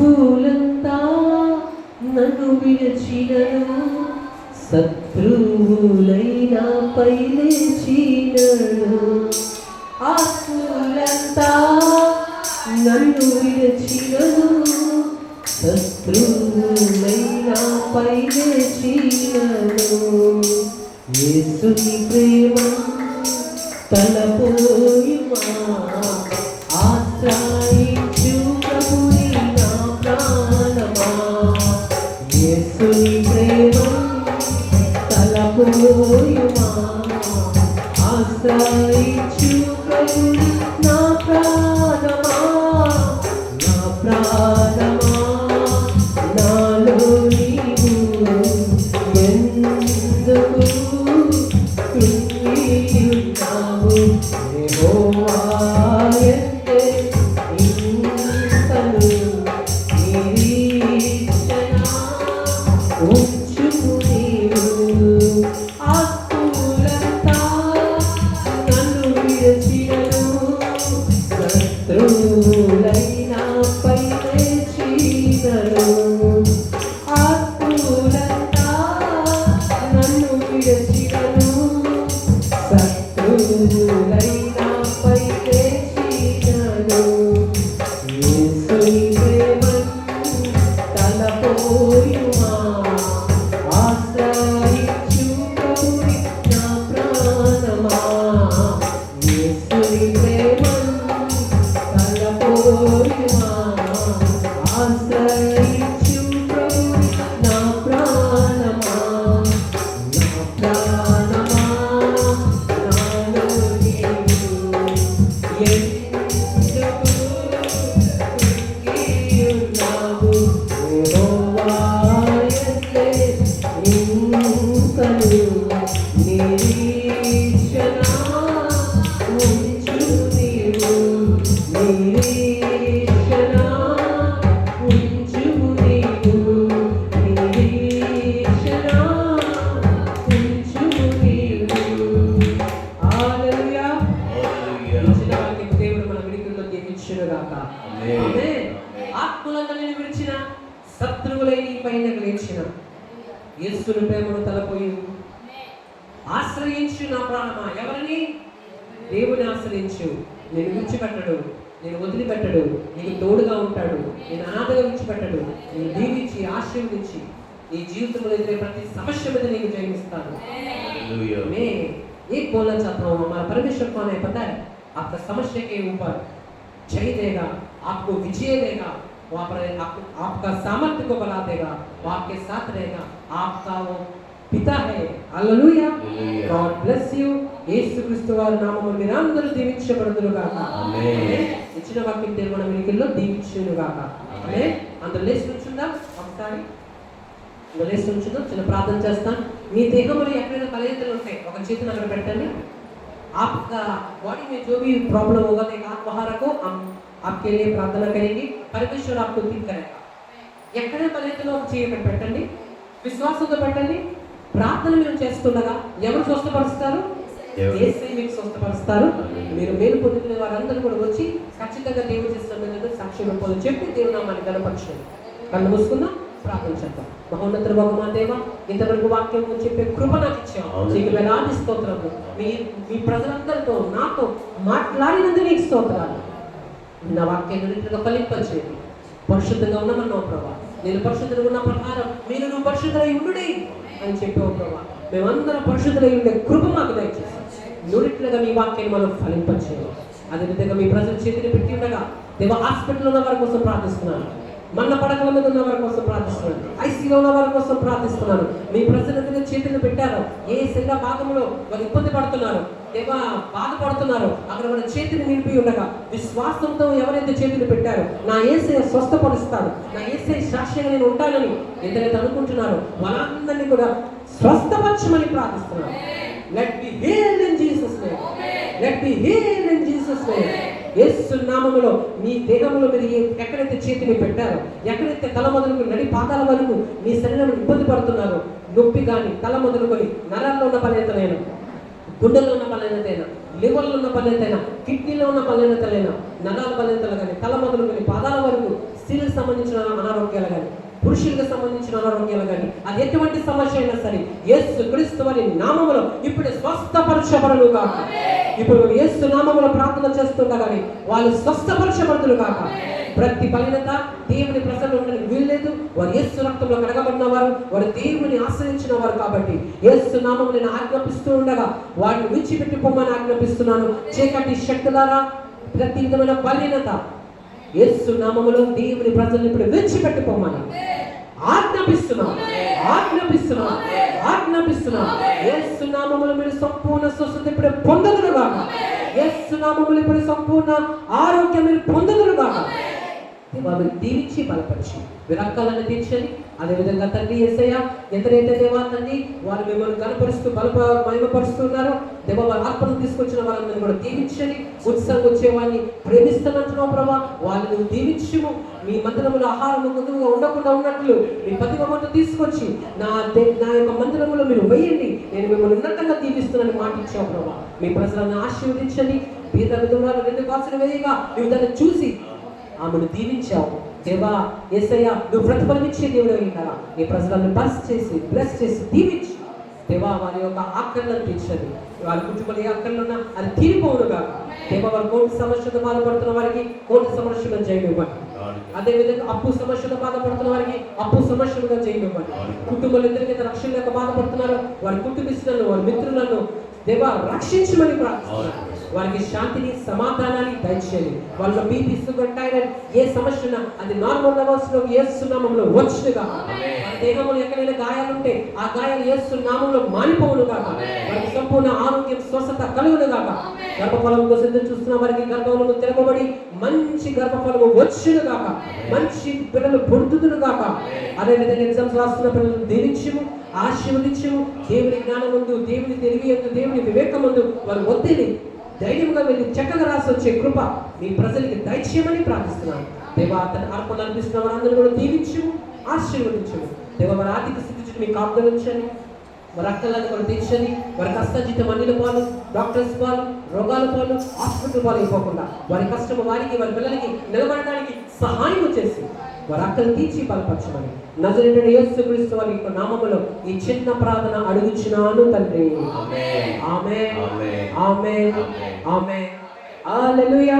ఆత్మలంతా నన్ను విడిచినను, శత్రువులైనా పై లేచినను. ఆత్మలంతా నన్ను విడిచినను, శత్రువులైనా పై లేచినను. యేసుని ప్రేమ తలపోయుమా, ఆశ్రయించు ప్రభుని నా ప్రాణమా. యేసుని ప్రేమ తలపోయుమా, ఆశ్రయించు ప్రభుని నా ప్రాణమా. నా ప్రాణమా నాలో నీవు ఎందుకు కృంగియున్నావు. యెహోవా యందే ఇంకను నిరీక్షణ ఉంచుము నీవు. ఆత్మలంతా నన్ను విడిచినను, శత్రువులైనా పై లేచినను. ఆత్మలంతా నన్ను విడిచినను, శత్రువులైనా పై లేచినను. యేసుని ప్రేమను తలపోయుమా, ఆశ్రయించు ప్రభుని నా ప్రాణమా. యేసుని ప్రేమను తలపోయుమా, ఆశ్రయించు ప్రభుని నా ప్రాణమా. నా ప్రాణమా నాలో నీవు ఎందుకు కృంగియున్నావు. యెహోవా యందే ఇంకను నిరీక్షణ ఉంచు నీవు. నిరీక్షణ ఉంచు నీవు. నిరీక్షణ ఉంచు నీవు. హల్లెలూయా. ఇచ్చిన వాక్యం దేవుడు మన విడికుల్లో దీవించునుగాక. ఆమేన్. ఆత్మలంతా నేను విడిచిన, శత్రువులై నీ పైన లేచిన. యేసుని ప్రేమను తలపోయి ఆశ్రయించు నా ప్రాణమా. ఎవరిని? దేవుని ఆశ్రయించు. నేను విడిచిపెట్టడు, నేను వదిలిపెట్టడు, నీకు తోడుగా ఉంటాడు. నేను అనాథగా విడిచిపెట్టడు. నేను దీవించి ఆశీర్వదించి నీ జీవితంలో ఎదురే ప్రతి సమస్య మీద నీకు జయమిస్తాను. मैं एक बोलना चाहता हूँ, हमारा परमेश्वर कौन है पता है? आपका समस्या के ऊपर जय देगा, आपको विजय देगा, वहाँ पर आपका सामर्थ्य को बढ़ा देगा, वो आपके साथ रहेगा, आपका वो पिता है. हालेलुया. God bless you. యేసు క్రీస్తు వారి నామములో మీరందరూ దీవించబడుదురుగాక. ఆమేన్. ఇచ్చిన వాక్యం దేవుడు మన వినికిల్లో దీవించునుగాక. ఆమేన్. అందరూ లేచి నుంచుందాం. ఒకసారి లేచి నుంచుందాం. చిన్న ప్రార్థన చేస్తాం. మీ దేహంలో ఎక్కడైనా బలహీనతలు ఉంటాయి, ఒక చేతిని అక్కడ పెట్టండి. आपका बॉडी में जो भी प्रॉब्लम होगा एक आत्महारा को हम आपके लिए प्रार्थना करेंगे. परमेश्वर आपको ठीक करेगा. ఎక్కడ బలహీనతలో ఒక చేయి ఇక్కడ పెట్టండి. విశ్వాసంతో పెట్టండి. ప్రార్థన మీరు చేస్తుండగా ఎవరు స్వస్థపరుస్తారు? యేసయ్య మీకు స్వస్థపరుస్తారు. మీరు మేలు పొందిన వారందరూ కూడా వచ్చి ఖచ్చితంగా దేవుడు చేస్తున్న సాక్ష్యం పొంది చెప్పి దేవుని నామాన్ని గణపరచండి. కళ్ళు మూసుకుందాం, ప్రార్థన చేద్దాం. మహోన్నత మా దేవ, ఇంతవరకు వాక్యం చెప్పే కృప నాకు ఇచ్చావు. నీకు వేలాది స్తోత్రాలు. మీ ప్రజలందరితో నాతో మాట్లాడినందుకు నీకు స్తోత్రాలు. నా వాక్యాన్ని రీతిగా ఫలింపచేయండి. పరిశుద్ధంగా ఉన్నామన్నావు ప్రభా. నేను పరిశుద్ధంగా ఉన్న ప్రకారం మీరు నువ్వు పరిశుద్ధులై ఉండుడి అని చెప్పావు ప్రభా. మేమందరం పరిశుద్ధులై ఉండే కృప మాకు దయచేసి నుడిట్లుగా మీ వాక్యాన్ని మనం ఫలింపచేయాలి. అదేవిధంగా మీ ప్రజల చేతిని పెట్టి ఉండగా దేవ, హాస్పిటల్లో ఉన్న వారి కోసం ప్రార్థిస్తున్నాను. మన్న పడకల మీద ఉన్న వారి కోసం ప్రార్థిస్తున్నాను. ఐసీలో ఉన్న వారి కోసం ప్రార్థిస్తున్నాను. మీ ప్రజల చేతులు పెట్టారు. ఏ శరీర భాగంలో వారు ఇబ్బంది పడుతున్నారు, దేవా బాధపడుతున్నారు, అక్కడ మన చేతిని నిలిపి ఉండగా విశ్వాసంతో ఎవరైతే చేతులు పెట్టారో నా యేసయ్య స్వస్థపరుస్తాడు, నా యేసయ్య సాక్షిగా నేను ఉంటానని ఎంతైతే అనుకుంటున్నారో వాళ్ళందరినీ కూడా స్వస్థపరచమని ప్రార్థిస్తున్నాను. Let be healed in Jesus name. Let be healed in Jesus name. యేసు నామములో మీ దేహంలో మీరు ఎక్కడైతే చేతిని పెట్టారో, ఎక్కడైతే తల మొదలుకొని నడి పాదాల వరకు మీ శరీరంలో ఇబ్బంది పడుతున్నారో, నొప్పి కానీ తల మొదలుకొని నరాల్లో ఉన్న బలహీనతలైనా, గుండెల్లో ఉన్న బలహీనతైనా, లివర్లో ఉన్న బలహీనతైనా, కిడ్నీలో ఉన్న బలహీనతలైనా, నరాల బలహీనతలు కానీ తల మొదలుకొని పాదాల వరకు స్త్రీలకు సంబంధించిన అనారోగ్యాలు కానీ, పురుషులకు సంబంధించిన అనారోగ్యాలు కానీ, అది ఎటువంటి సమస్య అయినా సరే యేసు క్రీస్తు వారి నామములో ఇప్పుడు స్వస్థపరచబడును గాక. ఇప్పుడు యేసు నామములో ప్రార్థన చేస్తుండగానే వాళ్ళు స్వస్థపరచబడుతులు గాక. ప్రతి బలహీనత దేవుని ప్రసన్న ఉండడానికి వీల్లేదు. వారు యేసు రక్తంలో కడగబడిన వారు, వారు దేవుని ఆశ్రయించిన వారు కాబట్టి యేసు నామమును నేను ఆజ్ఞాపిస్తూ ఉండగా వారిని విడిచిపెట్టిపోమని ఆజ్ఞాపిస్తున్నాను. చీకటి శక్తులారా, ప్రతి విధమైన బలహీనత యేసు నామములో దేవుని ప్రజలను ఇప్పుడు విడిచిపెట్టిపోమని ఆజ్ఞాపిస్తున్నాం. యేసు నామములో మీరు సంపూర్ణ స్వస్థత ఇప్పుడు పొందదురు గాక. యేసు నామములో ఇప్పుడు సంపూర్ణ ఆరోగ్యం మీరు పొందదురు గాక. వారిని దీవించి బలపరిచి విరక్కాలను తీర్చండి. అదేవిధంగా తండ్రి యేసయ్య, ఎంతైతే దేవా తండ్రి వారు మిమ్మల్ని కనపరుస్తూ మహిమపరుస్తున్నారో దేవా, వారి ఆత్మను తీసుకొచ్చిన వాళ్ళందరినీ కూడా దీవించండి. ఉత్సాహం వచ్చే వారిని ప్రేమిస్తున్నట్టున్నావు ప్రభా, వాళ్ళని దీవించుము. మీ మందిరములో ఆహారం ముందుగా ఉండకుండా ఉన్నట్లు మీ పతిమతో తీసుకొచ్చి నా యొక్క మందిరములో మీరు వేయండి. నేను మిమ్మల్ని ఉన్నతంగా దీవిస్తున్నానని మాట ఇచ్చావు ప్రభా. మీ ప్రజలను ఆశీర్వదించండి. పేద విధులను 2 కాసులు వేయగా నువ్వు దాన్ని చూసి ఆమెను దీవించావు దేవా. యేసయ్య, నువ్వు ప్రతిఫలం ఇచ్చే దేవుడు అయినారా. నీ ప్రజలను బ్లెస్ చేసి దీవించి దేవా, వారి యొక్క ఆకర్లను తీర్చండి. వారి కుటుంబంలో ఏ ఆకర్లు ఉన్నా అది తీరిపోవునుగా దేవా. వారి కోటి సమస్యతో బాధపడుతున్న వారికి కోటి సమస్యగా జయమివ్వండి. అదేవిధంగా అప్పు సమస్యతో బాధపడుతున్న వారికి అప్పు సమస్యలుగా జయమివ్వండి. కుటుంబాలు ఎందరికైతే రక్షణ లేక బాధపడుతున్నారో వారి కుటుంబీస్తులను, వారి మిత్రులను దేవా రక్షించమని ప్రార్థిస్తున్నాను. వారికి శాంతిని, సమాధానాన్ని దయచేయండి. వాళ్ళ బీపీ, షుగర్, థైరాయిడ్ ఏ సమస్య ఉన్నా అది నార్మల్ లెవెల్స్ లోకి యేసు నామములో వచ్చునుగా. వారి దేహంలో ఎక్కడైనా గాయాలుంటే ఆ గాయాలు యేసు నామములో మానిపోవునుగా. వారికి సంపూర్ణ ఆరోగ్యం, స్వస్థత కలుగునుగా. గర్భఫలం కోసం ఎదురు చూస్తున్న వారికి గర్భంలో తెరవబడి మంచి గర్భఫలము వచ్చునుగా. మంచి పిల్లలు పుడుతునుగాక. అదేవిధంగా ఎగ్జామ్స్ రాస్తున్న పిల్లలను దీవించుము, ఆశీర్వదించుము. దేవుని జ్ఞానమందు, దేవుని తెలివియందు, దేవుని వివేకమందు వారు ఒత్తిడి ధైర్యంగా వెళ్ళి చక్కగా రాసి వచ్చే కృప మీ ప్రజలకి దయచేయమని ప్రార్థిస్తున్నాను. దేవా, తన అర్పణలు అనిపిస్తున్న వారందరూ కూడా దీవించు, ఆశీర్వదించు. దేవా, వారి ఆర్థిక స్థితి మీకు ఆగ్రహించండి. వారి రక్తాలను కూడా తీర్చండి. వారి కష్టజీతం అన్నిల పాలు, డాక్టర్స్ పాలు, రోగాల పాలు, హాస్పిటల్ పాలు అయిపోకుండా వారి కష్టము వారికి, వారి పిల్లలకి నిలబడడానికి సహాయం చేసి వారి అక్కలు తీర్చి బలపరచమని నజరేయుడైన యేసుక్రీస్తు వారి యొక్క నామములో ఈ చిన్న ప్రార్థన అడుగుచున్నాను తండ్రి. ఆమేన్, ఆమేన్, ఆమేన్, ఆమేన్. హల్లెలూయా.